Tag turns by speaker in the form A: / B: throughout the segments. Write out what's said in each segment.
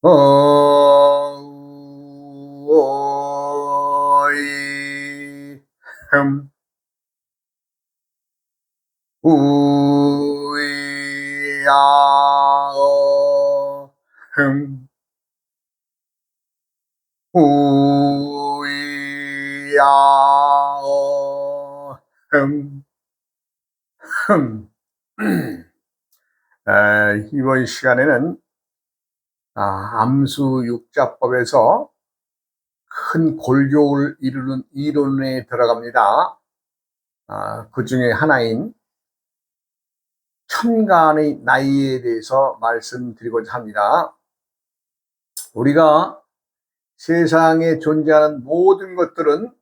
A: 어이 흠 우야어 흠 우야어 흠 흠. 이번 시간에는 암수육자법에서 큰 골격을 이루는 이론에 들어갑니다. 그 중에 하나인 천간의 나이에 대해서 말씀드리고자 합니다. 우리가 세상에 존재하는 모든 것들은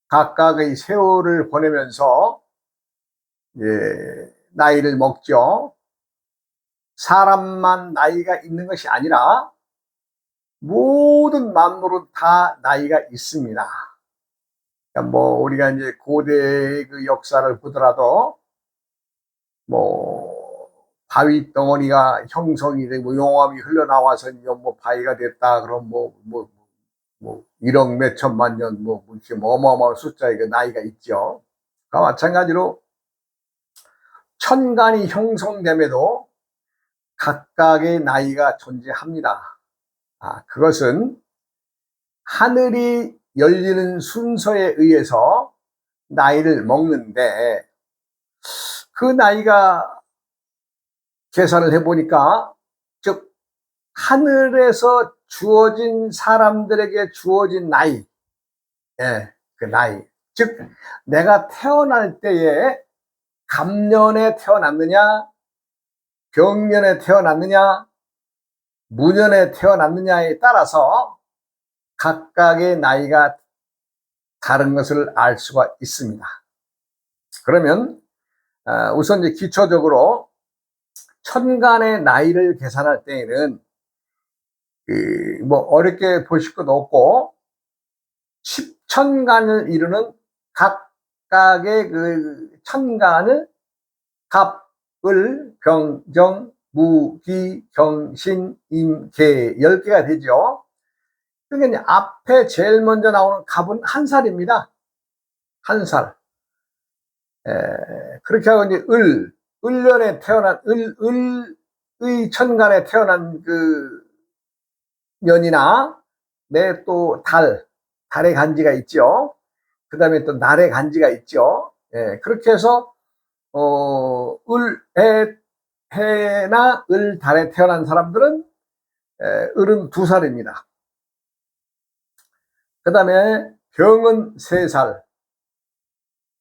A: 각각의 세월을 보내면서 나이를 먹죠. 사람만 나이가 있는 것이 아니라 모든 만물은 다 나이가 있습니다. 그러니까 우리가 이제 고대의 그 역사를 보더라도 바위 덩어리가 형성이 되고 용암이 흘러나와서 바위가 됐다. 그럼 1억 몇 천만 년 이렇게 어마어마한 숫자의 그 나이가 있죠. 그와 마찬가지로 천간이 형성됨에도 각각의 나이가 존재합니다. 그것은 하늘이 열리는 순서에 의해서 나이를 먹는데, 그 나이가 계산을 해보니까, 즉 하늘에서 주어진 사람들에게 주어진 나이, 그 나이, 즉 내가 태어날 때에 갑년에 태어났느냐, 병년에 태어났느냐, 무년에 태어났느냐에 따라서 각각의 나이가 다른 것을 알 수가 있습니다. 그러면 우선 이제 기초적으로 천간의 나이를 계산할 때에는 어렵게 보실 것도 없고, 10천간을 이루는 각각의 그 천간을 갑, 을, 병, 정, 무, 기, 경, 신, 임, 계 10개가 되죠. 그러니까 앞에 제일 먼저 나오는 갑은 한 살입니다. 한 살. 그렇게 하고 이제 을년에 태어난 을의 천간에 태어난 그 년이나 또 달의 간지가 있죠. 그 다음에 또 날의 간지가 있죠. 그렇게 해서 해나 달에 태어난 사람들은 을은 2살입니다. 그 다음에 병은 3살,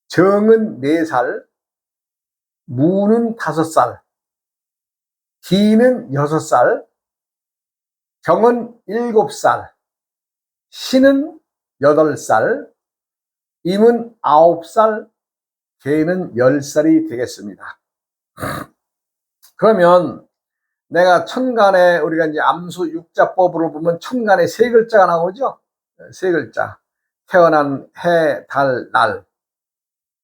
A: 정은 4살, 무는 5살, 기는 6살, 경은 7살, 신은 8살, 임은 9살, 계는 10살이 되겠습니다. 그러면 내가 천간에, 우리가 이제 암수 육자법으로 보면 천간에 3글자가 나오죠. 3글자. 태어난 해, 달, 날.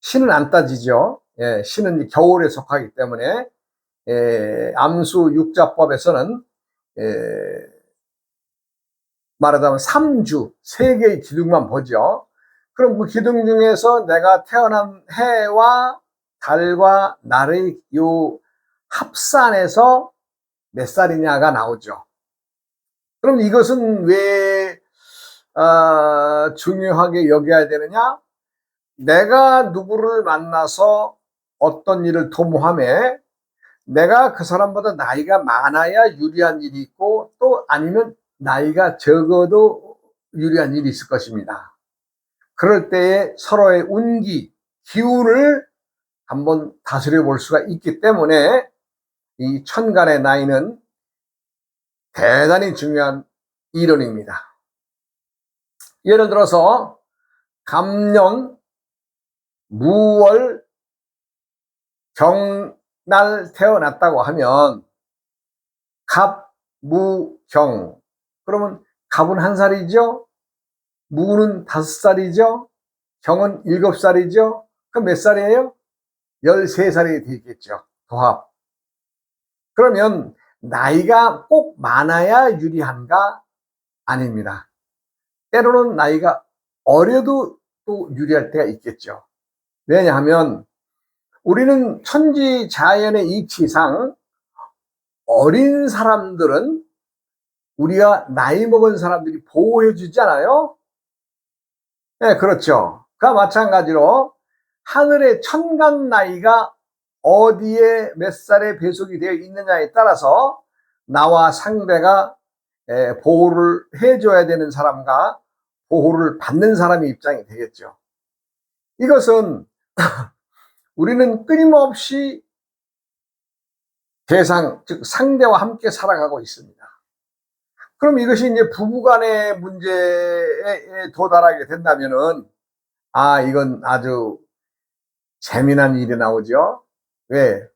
A: 신은 안 따지죠. 신은 이제 겨울에 속하기 때문에 암수 육자법에서는 말하자면 3주, 3개의 기둥만 보죠. 그럼 그 기둥 중에서 내가 태어난 해와 달과 날의 요 합산해서 몇 살이냐가 나오죠. 그럼 이것은 왜 중요하게 여겨야 되느냐? 내가 누구를 만나서 어떤 일을 도모함에 내가 그 사람보다 나이가 많아야 유리한 일이 있고, 또 아니면 나이가 적어도 유리한 일이 있을 것입니다. 그럴 때에 서로의 운기, 기운을 한번 다스려 볼 수가 있기 때문에 이 천간의 나이는 대단히 중요한 이론입니다. 예를 들어서 갑년, 무월, 경날 태어났다고 하면 갑, 무, 경. 그러면 갑은 1살이죠. 무는 5살이죠. 경은 7살이죠. 그럼 몇 살이에요? 13살이 되겠죠. 도합. 그러면 나이가 꼭 많아야 유리한가? 아닙니다. 때로는 나이가 어려도 또 유리할 때가 있겠죠. 왜냐하면 우리는 천지자연의 이치상 어린 사람들은 우리가 나이 먹은 사람들이 보호해 주잖아요. 네, 그렇죠. 그와 마찬가지로 하늘의 천간 나이가 어디에 몇 살에 배속이 되어 있느냐에 따라서 나와 상대가 보호를 해줘야 되는 사람과 보호를 받는 사람의 입장이 되겠죠. 이것은 우리는 끊임없이 대상, 즉 상대와 함께 살아가고 있습니다. 그럼 이것이 이제 부부간의 문제에 도달하게 된다면은, 이건 아주 재미난 일이 나오죠. 왜?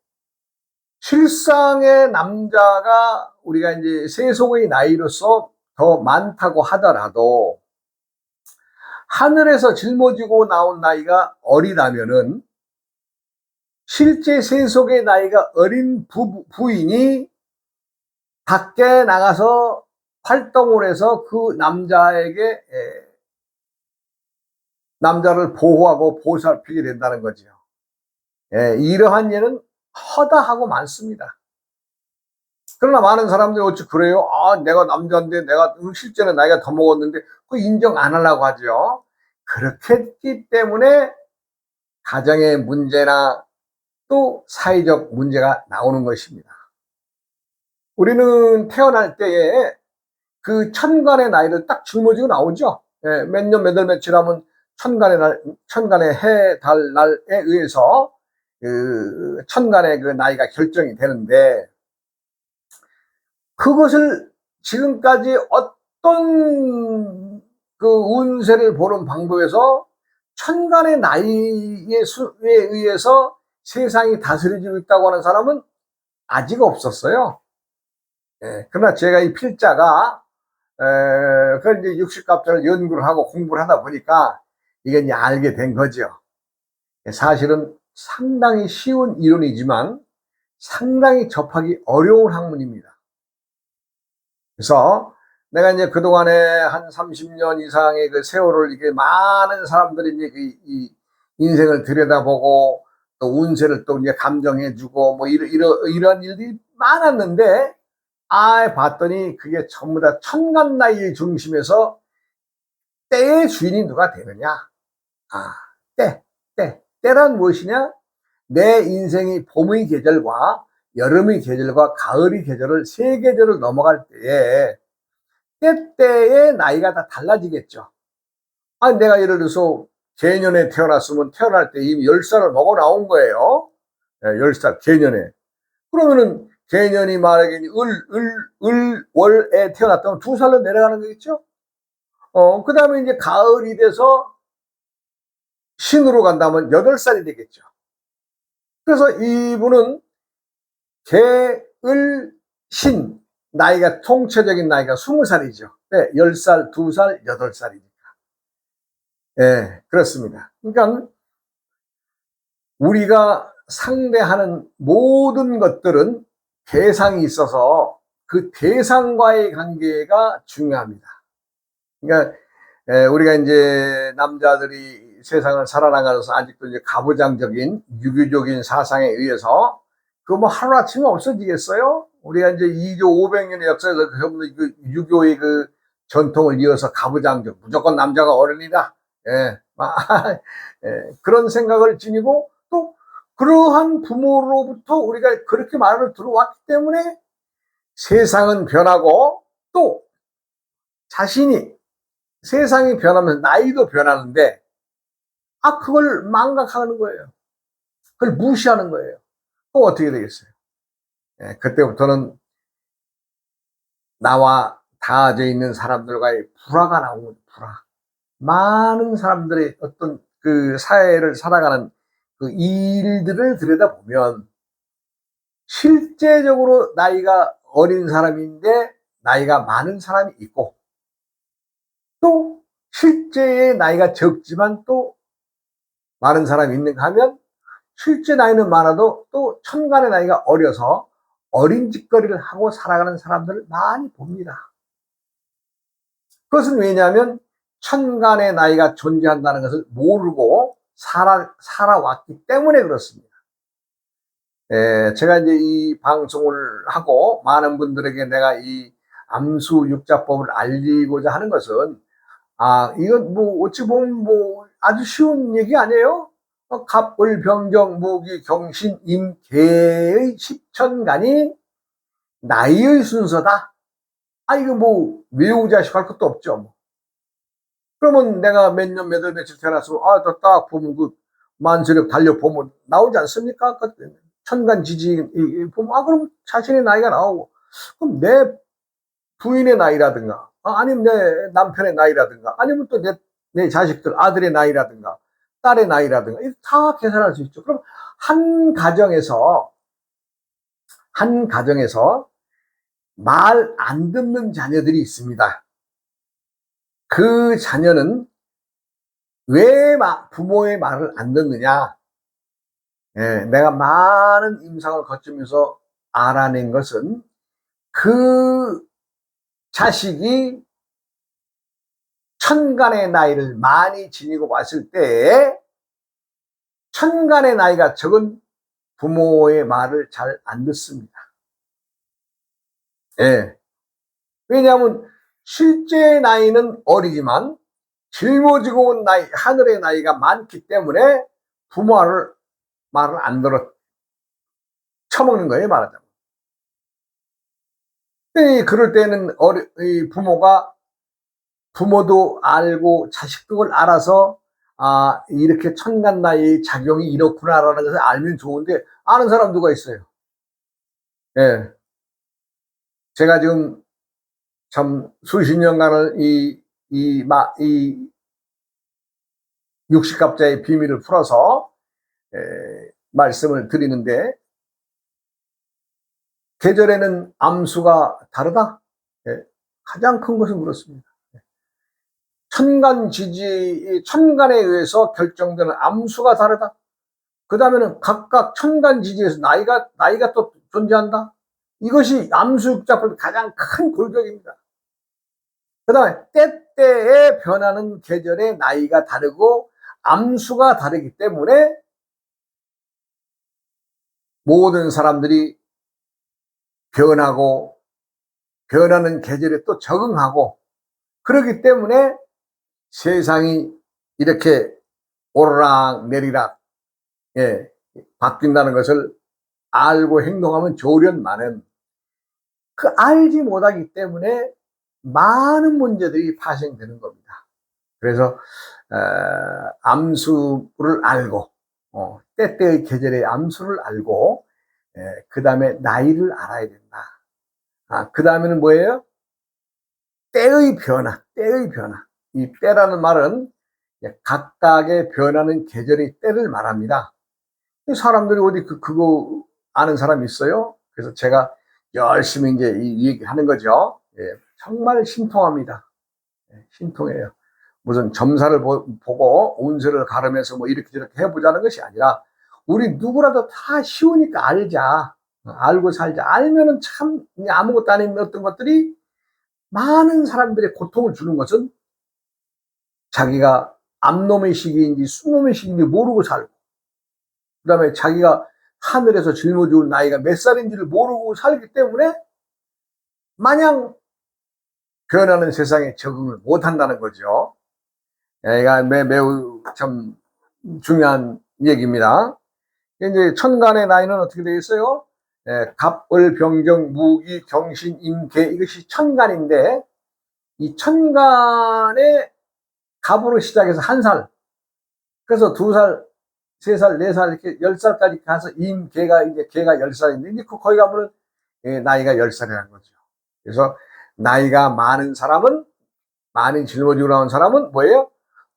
A: 실상의 남자가 우리가 이제 세속의 나이로서 더 많다고 하더라도 하늘에서 짊어지고 나온 나이가 어리다면은 실제 세속의 나이가 어린 부인이 밖에 나가서 활동을 해서 그 남자에게 남자를 보호하고 보살피게 된다는 거죠. 이러한 예는 허다하고 많습니다. 그러나 많은 사람들이 어찌 그래요? 내가 남자인데 내가 실제는 나이가 더 먹었는데 그 인정 안 하려고 하죠. 그렇게 했기 때문에 가정의 문제나 또 사회적 문제가 나오는 것입니다. 우리는 태어날 때에 그 천간의 나이를 딱 짊어지고 나오죠. 몇 년, 몇 월, 며칠 하면 천간의 해, 달, 날에 의해서 그 천간의 그 나이가 결정이 되는데, 그것을 지금까지 어떤 그 운세를 보는 방법에서 천간의 나이에 의해서 세상이 다스려지고 있다고 하는 사람은 아직 없었어요. 그러나 제가 이 필자가 그걸 이제 육식갑자를 연구를 하고 공부를 하다 보니까 이게 이제 알게 된 거죠. 사실은 상당히 쉬운 이론이지만 상당히 접하기 어려운 학문입니다. 그래서 내가 이제 그동안에 한 30년 이상의 그 세월을 이게 많은 사람들이 이제 이 인생을 들여다보고 또 운세를 또 이제 감정해주고 뭐 이런 일들이 많았는데, 봤더니 그게 전부 다 천간 나이의 중심에서 때의 주인이 누가 되느냐? 때란 무엇이냐? 내 인생이 봄의 계절과 여름의 계절과 가을의 계절을 세 계절을 넘어갈 때에 때때의 나이가 다 달라지겠죠. 내가 예를 들어서 개년에 태어났으면 태어날 때 이미 10살을 먹어 나온 거예요. 10살 개년에. 그러면은 개년이 만약에 월에 태어났다면 2살로 내려가는 거겠죠. 그 다음에 이제 가을이 돼서 신으로 간다면 8살이 되겠죠. 그래서 이분은 개을 신 나이가 통체적인 나이가 20살이죠. 10살, 2살, 8살이니까. 그렇습니다. 그러니까 우리가 상대하는 모든 것들은 대상이 있어서 그 대상과의 관계가 중요합니다. 그러니까 우리가 이제 남자들이 세상을 살아나가면서 아직도 이제 가부장적인 유교적인 사상에 의해서 그 뭐 하루아침에 없어지겠어요? 우리가 이제 2조 500년의 역사에서 그 유교의 그 전통을 이어서 가부장적, 무조건 남자가 어른이다. 그런 생각을 지니고 또 그러한 부모로부터 우리가 그렇게 말을 들어왔기 때문에 세상은 변하고 또 자신이 세상이 변하면서 나이도 변하는데 그걸 망각하는 거예요. 그걸 무시하는 거예요. 그럼 어떻게 되겠어요? 그때부터는 나와 닿아져 있는 사람들과의 불화가 나오는 거죠. 불화. 많은 사람들의 어떤 그 사회를 살아가는 그 일들을 들여다보면 실제적으로 나이가 어린 사람인데 나이가 많은 사람이 있고, 또 실제의 나이가 적지만 또 많은 사람이 있는가 하면 실제 나이는 많아도 또 천간의 나이가 어려서 어린 짓거리를 하고 살아가는 사람들을 많이 봅니다. 그것은 왜냐하면 천간의 나이가 존재한다는 것을 모르고 살아왔기 때문에 그렇습니다. 제가 이제 이 방송을 하고 많은 분들에게 내가 이 암수육자법을 알리고자 하는 것은, 이건 뭐 어찌 보면 뭐 아주 쉬운 얘기 아니에요? 갑을 병정 무기 경신 임계의 십천간이 나이의 순서다. 이거 뭐 외우자식 할 것도 없죠. 뭐. 그러면 내가 몇 년, 몇 월, 며칠 태어나서, 딱 보면 그 만세력 달려보면 나오지 않습니까? 천간지지 보면, 그럼 자신의 나이가 나오고, 그럼 내 부인의 나이라든가, 아니면 내 남편의 나이라든가, 아니면 또 내 자식들, 아들의 나이라든가, 딸의 나이라든가, 이거 다 계산할 수 있죠. 그럼 한 가정에서 말 안 듣는 자녀들이 있습니다. 그 자녀는 왜 부모의 말을 안 듣느냐? 내가 많은 임상을 거치면서 알아낸 것은 그 자식이 천간의 나이를 많이 지니고 봤을 때 천간의 나이가 적은 부모의 말을 잘 안 듣습니다. 왜냐하면 실제 나이는 어리지만 짊어지고 온 나이, 하늘의 나이가 많기 때문에 부모를 말을 안 들어 처먹는 거예요, 말하자면. 그럴 때는 부모도 알고 자식도 그걸 알아서 이렇게 천간 나이의 작용이 이렇구나라는 것을 알면 좋은데 아는 사람 누가 있어요? 제가 지금 참 수십 년간을 이 60갑자의 비밀을 풀어서 말씀을 드리는데, 계절에는 암수가 다르다? 가장 큰 것은 그렇습니다. 천간에 의해서 결정되는 암수가 다르다. 그 다음에는 각각 천간지지에서 나이가 또 존재한다. 이것이 암수육자법의 가장 큰 골격입니다. 그 다음에 때때에 변하는 계절의 나이가 다르고 암수가 다르기 때문에 모든 사람들이 변하고 변하는 계절에 또 적응하고, 그렇기 때문에 세상이 이렇게 오르락 내리락 바뀐다는 것을 알고 행동하면 좋으련만은, 그 알지 못하기 때문에 많은 문제들이 발생되는 겁니다. 그래서 암수를 알고 때때의 계절의 암수를 알고 그 다음에 나이를 알아야 된다. 그 다음에는 뭐예요? 때의 변화. 이 때라는 말은 각각의 변하는 계절의 때를 말합니다. 사람들이 어디 그거 아는 사람 있어요? 그래서 제가 열심히 이제 이 얘기하는 거죠. 정말 신통합니다. 신통해요. 무슨 점사를 보고 운세를 가르면서 뭐 이렇게 저렇게 해보자는 것이 아니라, 우리 누구라도 다 쉬우니까 알자. 알고 살자. 알면은 참 아무것도 아닌 어떤 것들이 많은 사람들의 고통을 주는 것은 자기가 암놈의 시기인지 순놈의 시기인지 모르고 살고, 그 다음에 자기가 하늘에서 짊어지는 나이가 몇 살인지를 모르고 살기 때문에 마냥 변하는 세상에 적응을 못한다는 거죠. 이가 매우 참 중요한 얘기입니다. 이제 천간의 나이는 어떻게 되겠어요? 갑을 병정 무기 경신 임계, 이것이 천간인데, 이 천간에 갑으로 시작해서 1살, 그래서 2살, 3살, 4살 이렇게 10살까지 가서 임계가 이제 개가 10살인데, 이제 거기 가면은 나이가 10살이라는 거죠. 그래서 나이가 많은 사람은, 많이 짊어지고 나온 사람은 뭐예요?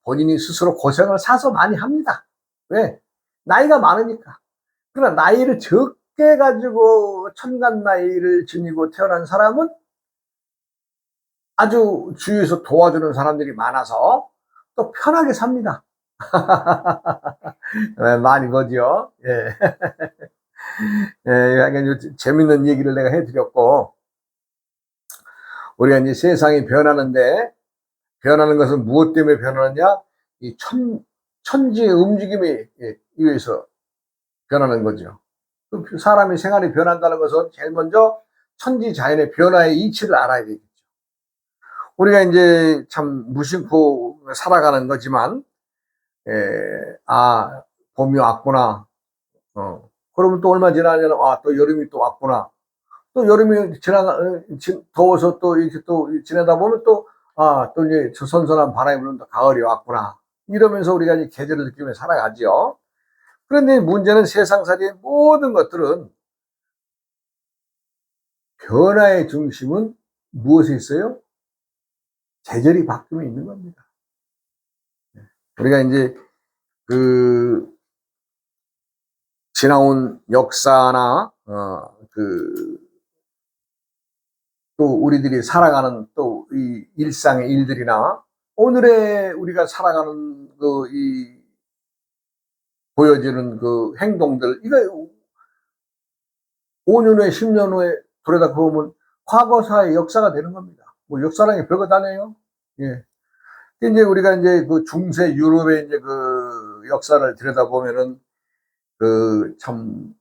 A: 본인이 스스로 고생을 사서 많이 합니다. 왜? 나이가 많으니까. 그러나 나이를 적게 가지고 천간 나이를 지니고 태어난 사람은 아주 주위에서 도와주는 사람들이 많아서 또 편하게 삽니다. 많이 보죠. 예, 약간 재밌는 얘기를 내가 해드렸고, 우리가 이제 세상이 변하는데, 변하는 것은 무엇 때문에 변하느냐? 이 천지의 움직임에 의해서 변하는 거죠. 사람의 생활이 변한다는 것은 제일 먼저 천지 자연의 변화의 이치를 알아야 되겠죠. 우리가 이제 참 무심코 살아가는 거지만, 봄이 왔구나. 그러면 또 얼마 지나면, 또 여름이 또 왔구나. 또 여름이 더워서 또 이렇게 또 지내다 보면 또 이제 저 선선한 바람이 부는다. 가을이 왔구나. 이러면서 우리가 이제 계절을 느끼며 살아가죠. 그런데 문제는 세상살이의 모든 것들은 변화의 중심은 무엇에 있어요? 계절이 바뀌면 있는 겁니다. 우리가 이제 지나온 역사나 또 우리들이 살아가는 또 이 일상의 일들이나 오늘의 우리가 살아가는 보여지는 행동들, 이거 5년 후에 10년 후에 들여다보면 과거사의 역사가 되는 겁니다. 뭐 역사라는 게 별것 아니에요. 예. 이제 우리가 이제 중세 유럽의 이제 역사를 들여다보면은 참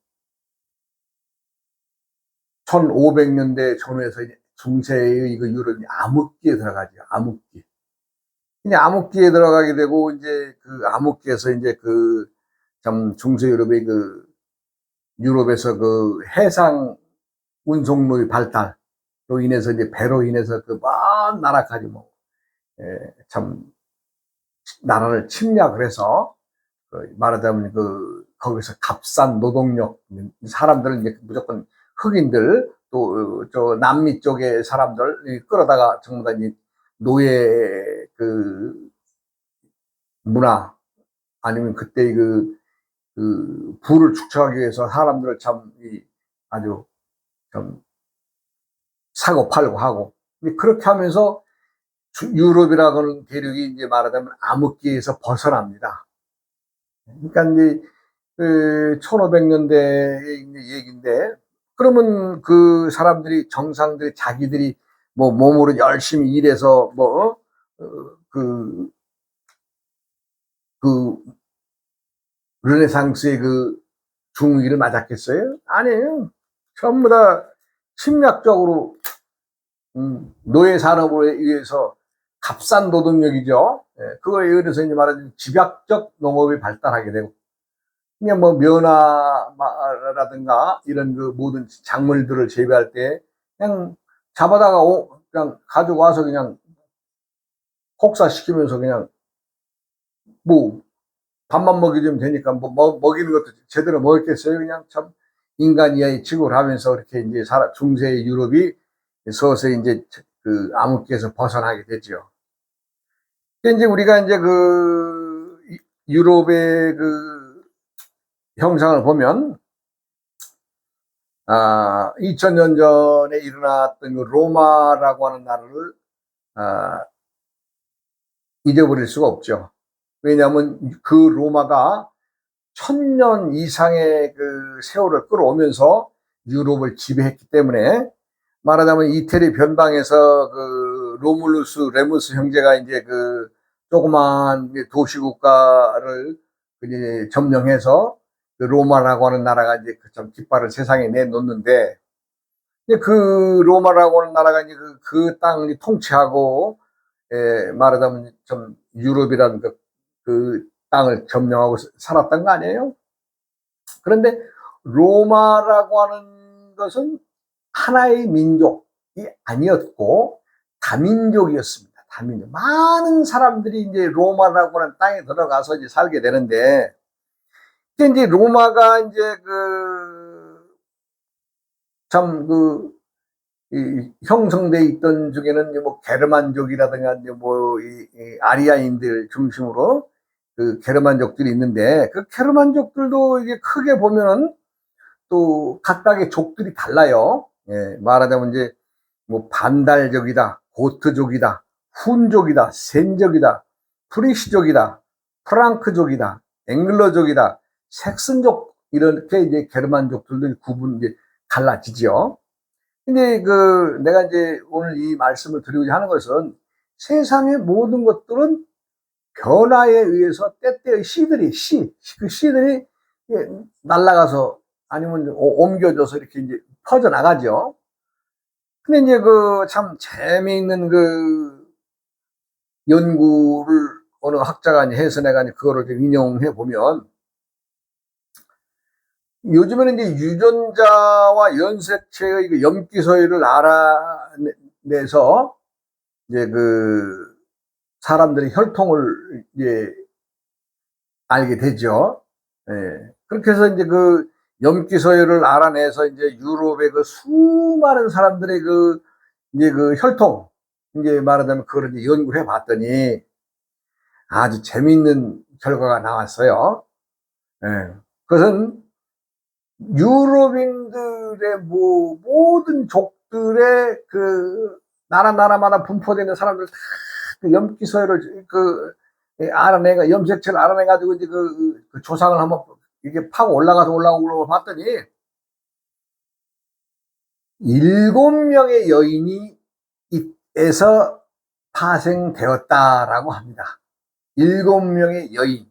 A: 1500년대 전후에서 중세의 유럽이 암흑기에 들어가죠. 암흑기. 이제 암흑기에 들어가게 되고, 이제 암흑기에서 이제 참 중세 유럽의 유럽에서 해상 운송로의 발달로 인해서 이제 배로 인해서 먼 나라까지 참 나라를 침략을 해서 말하자면 거기서 값싼 노동력, 사람들은 이제 무조건 흑인들, 또 저 남미 쪽의 사람들 끌어다가 전부 다 이제 노예 문화, 아니면 그때 부를 축적하기 위해서 사람들을 참 아주 좀 사고 팔고 하고, 그렇게 하면서 유럽이라고는 대륙이 이제 말하자면 암흑기에서 벗어납니다. 그러니까 이제 1500년대의 얘기인데, 그러면 사람들이, 정상들이, 자기들이 몸으로 열심히 일해서 르네상스의 중위를 맞았겠어요? 아니에요. 전부 다 침략적으로 노예 산업에 의해서 값싼 노동력이죠. 그거에 의해서 이제 말하자면 집약적 농업이 발달하게 되고, 그냥 면화라든가 이런 모든 작물들을 재배할 때 그냥 잡아다가 그냥 가지고 와서 그냥 혹사시키면서 그냥 밥만 먹여주면 되니까 먹이는 것도 제대로 먹었겠어요. 그냥 참 인간 이하의 취급을 하면서 이렇게 이제 중세 유럽이 서서히 이제 암흑기에서 벗어나게 되죠. 이제 우리가 이제 유럽의 형상을 보면, 2000년 전에 일어났던 로마라고 하는 나라를 잊어버릴 수가 없죠. 왜냐하면 로마가 1000년 이상의 세월을 끌어오면서 유럽을 지배했기 때문에, 말하자면 이태리 변방에서 로물루스 레무스 형제가 이제 조그만 도시국가를 이제 점령해서 로마라고 하는 나라가 이제 참 깃발을 세상에 내놓는데, 이제 로마라고 하는 나라가 이제 그 땅을 통치하고, 말하자면 좀 유럽이라는 그 땅을 점령하고 살았던 거 아니에요? 그런데 로마라고 하는 것은 하나의 민족이 아니었고 다민족이었습니다. 다민족. 많은 사람들이 이제 로마라고 하는 땅에 들어가서 이제 살게 되는데, 이제 로마가 이제 형성돼 있던 중에는 게르만족이라든가 아리아인들 중심으로 게르만족들이 있는데, 게르만족들도 이게 크게 보면은 또 각각의 족들이 달라요. 말하자면 이제 반달족이다, 고트족이다, 훈족이다, 센족이다, 프리시족이다, 프랑크족이다, 앵글러족이다, 색슨족, 이렇게 이제 게르만족들도 구분, 이제 달라지죠. 근데 내가 이제 오늘 이 말씀을 드리고자 하는 것은 세상의 모든 것들은 변화에 의해서 때때의 그 씨들이 날아가서 아니면 옮겨져서 이렇게 이제 퍼져나가죠. 근데 이제 참 재미있는 연구를 어느 학자가 해서 내가 그거를 좀 인용해 보면, 요즘에는 이제 유전자와 연색체의 염기 소리를 알아내서 이제 사람들의 혈통을 이제 알게 되죠. 예. 그렇게 해서 이제 염기 소열을 알아내서 이제 유럽의 수많은 사람들의 이제 혈통, 이제 말하자면 그걸 이제 연구를 해봤더니 아주 재미있는 결과가 나왔어요. 예. 그것은 유럽인들의 모든 족들의 나라마다 분포되는 사람들 다 염기 소열을 염색체를 알아내가지고 이제 조상을 한번 이렇게 파고 올라가고 봤더니 7명의 여인이 에서 파생되었다라고 합니다. 7명의 여인.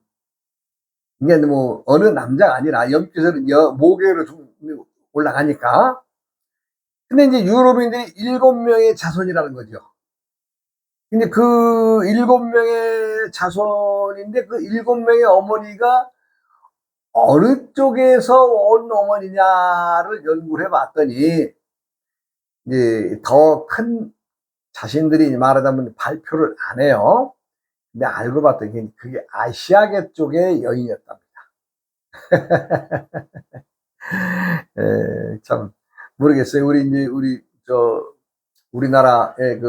A: 이게 뭐 어느 남자가 아니라 염기소열은 모계로 좀 올라가니까. 근데 이제 유럽인들이 7명의 자손이라는 거죠. 근데 7명의 자손인데 7명의 어머니가 어느 쪽에서 온 어머니냐를 연구를 해봤더니, 이제 더 큰 자신들이 말하자면 발표를 안 해요. 근데 알고 봤더니 그게 아시아계 쪽의 여인이었답니다. 참 모르겠어요. 우리나라의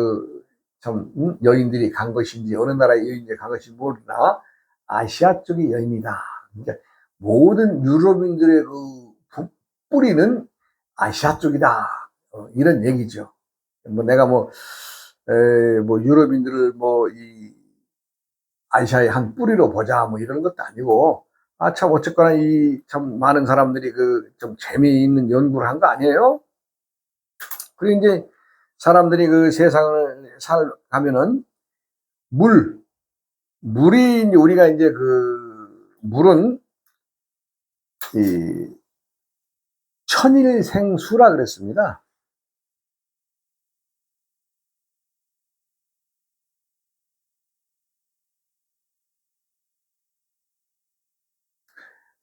A: 참 여인들이 간 것인지 어느 나라의 여인들이 간 것인지 모르나 아시아 쪽의 여인이다. 그러니까 모든 유럽인들의 뿌리는 아시아 쪽이다. 이런 얘기죠. 내가 유럽인들을 이 아시아의 한 뿌리로 보자 이런 것도 아니고, 참 어쨌거나 참 많은 사람들이 좀 재미있는 연구를 한 거 아니에요? 그리고 이제 사람들이 세상을 살가면은 물이 이제 우리가 이제 물은 이 천일생수라 그랬습니다.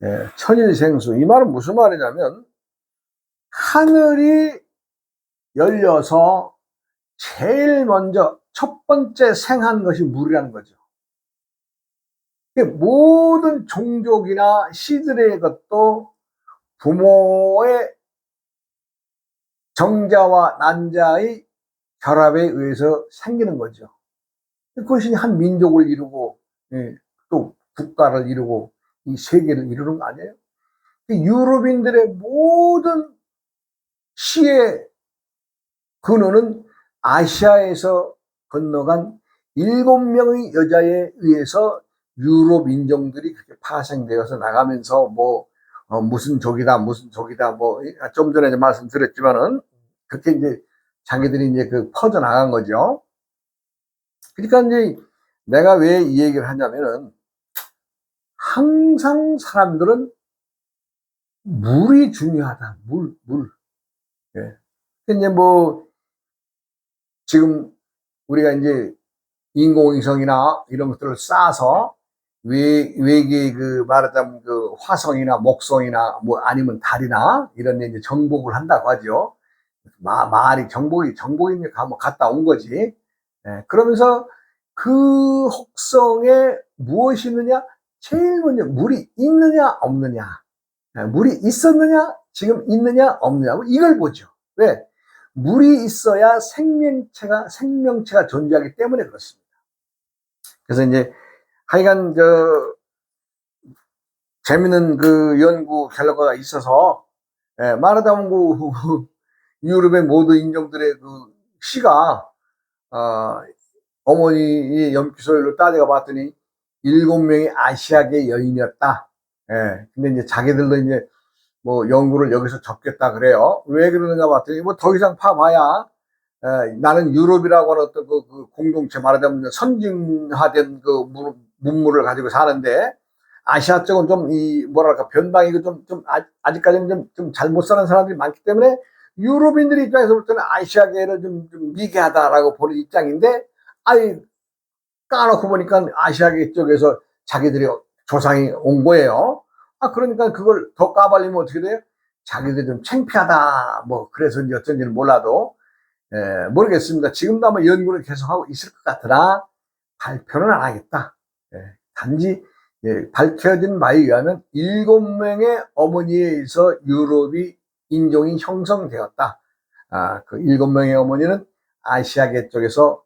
A: 예, 천일생수. 이 말은 무슨 말이냐면 하늘이 열려서 제일 먼저 첫 번째 생한 것이 물이라는 거죠. 모든 종족이나 씨들의 것도 부모의 정자와 난자의 결합에 의해서 생기는 거죠. 그것이 한 민족을 이루고, 또 국가를 이루고 이 세계를 이루는 거 아니에요? 유럽인들의 모든 시의 근원은 아시아에서 건너간 7명의 여자에 의해서 유럽 인종들이 그렇게 파생되어서 나가면서 무슨 족이다 좀 전에 말씀드렸지만은 그렇게 이제 자기들이 이제 퍼져 나간 거죠. 그러니까 이제 내가 왜 이 얘기를 하냐면은 항상 사람들은 물이 중요하다. 물. 예. 이제 지금 우리가 이제 인공위성이나 이런 것들을 쏴서 외계 말하자면 화성이나 목성이나 아니면 달이나 이런 데 이제 정복을 한다고 하죠. 말이 정복이 갔다 온 거지. 예. 그러면서 그 혹성에 무엇이 있느냐? 제일 먼저 물이 있느냐 없느냐. 예. 물이 있었느냐 지금 있느냐 없느냐 이걸 보죠. 왜? 물이 있어야 생명체가 존재하기 때문에 그렇습니다. 그래서 이제 하여간 재밌는 연구 결과가 있어서, 말하자면 유럽의 모든 인종들의 씨가 어머니의 염기소열로 따져가 봤더니 7명이 아시아계 여인이었다. 근데 이제 자기들도 이제 뭐 연구를 여기서 접겠다 그래요. 왜 그러는가 봤더니 뭐 더 이상 파봐야 나는 유럽이라고 하는 어떤 그 공동체, 말하자면 선진화된 그 문물을 가지고 사는데 아시아 쪽은 좀 이 뭐랄까 변방이고 좀 아직까지는 좀 잘못 사는 사람들이 많기 때문에 유럽인들 입장에서 볼 때는 아시아계를 좀 미개하다라고 보는 입장인데, 아이 까놓고 보니까 아시아계 쪽에서 자기들이 조상이 온 거예요. 그러니까 그걸 더 까발리면 어떻게 돼요? 자기들이 좀 창피하다, 뭐 그래서인지 어쩐지는 몰라도 모르겠습니다. 지금도 아마 연구를 계속하고 있을 것 같으나 발표는 안 하겠다. 단지 밝혀진 바에 의하면 7명의 어머니에 의해서 유럽이 인종이 형성되었다. 그 7명의 어머니는 아시아계 쪽에서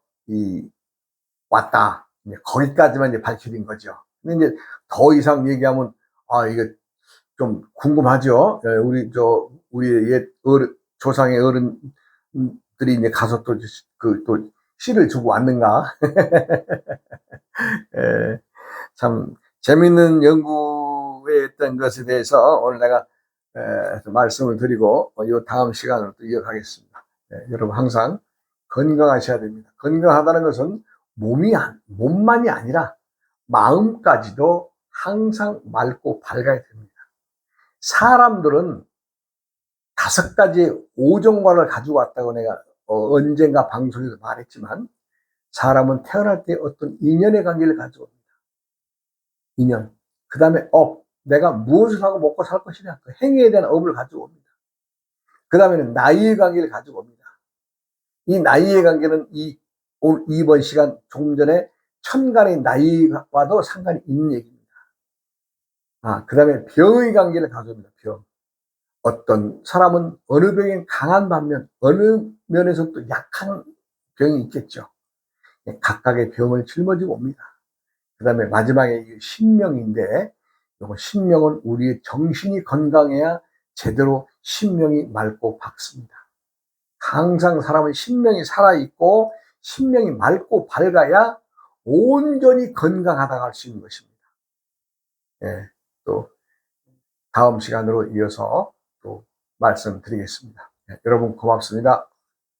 A: 왔다. 거기까지만 이제 밝혀진 거죠. 근데 이제 더 이상 얘기하면 이게 좀 궁금하죠. 우리 옛 조상의 어른들이 이제 가서 또 씨를 주고 왔는가. 참 재밌는 연구에 했던 것에 대해서 오늘 내가 말씀을 드리고 이 다음 시간으로 또 이어가겠습니다. 여러분 항상 건강하셔야 됩니다. 건강하다는 것은 몸만이 아니라 마음까지도 항상 맑고 밝아야 됩니다. 사람들은 5가지 오정관을 가지고 왔다고 내가 언젠가 방송에서 말했지만, 사람은 태어날 때 어떤 인연의 관계를 가지고 옵니다. 인연. 그 다음에 내가 무엇을 하고 먹고 살 것이냐, 그 행위에 대한 업을 가지고 옵니다. 그 다음에는 나이의 관계를 가지고 옵니다. 이 나이의 관계는 오늘 이번 시간 조금 전에 천간의 나이와도 상관이 있는 얘기입니다. 그 다음에 병의 관계를 가져옵니다. 병. 어떤 사람은 어느 병엔 강한 반면 어느 면에서 또 약한 병이 있겠죠. 각각의 병을 짊어지고 옵니다. 그 다음에 마지막에 신명인데, 이거 신명은 우리의 정신이 건강해야 제대로 신명이 맑고 밝습니다. 항상 사람은 신명이 살아있고 신명이 맑고 밝아야 온전히 건강하다고 할 수 있는 것입니다. 또 다음 시간으로 이어서 또 말씀드리겠습니다. 여러분 고맙습니다.